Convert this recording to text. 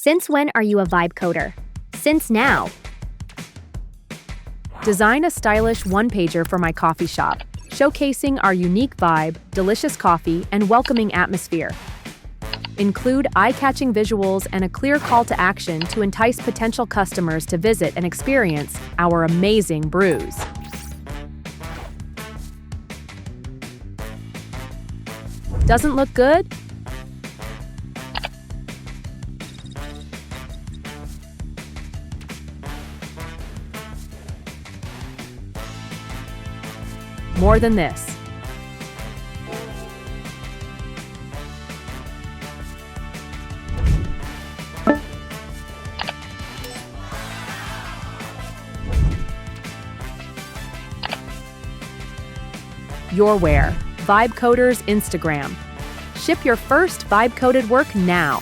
Since when are you a vibe coder? Since now. Design a stylish one-pager for my coffee shop, showcasing our unique vibe, delicious coffee, and welcoming atmosphere. Include eye-catching visuals and a clear call to action to entice potential customers to visit and experience our amazing brews. Doesn't look good? More than this. Yourware, Vibe Coders Instagram. Ship your first vibe-coded work now.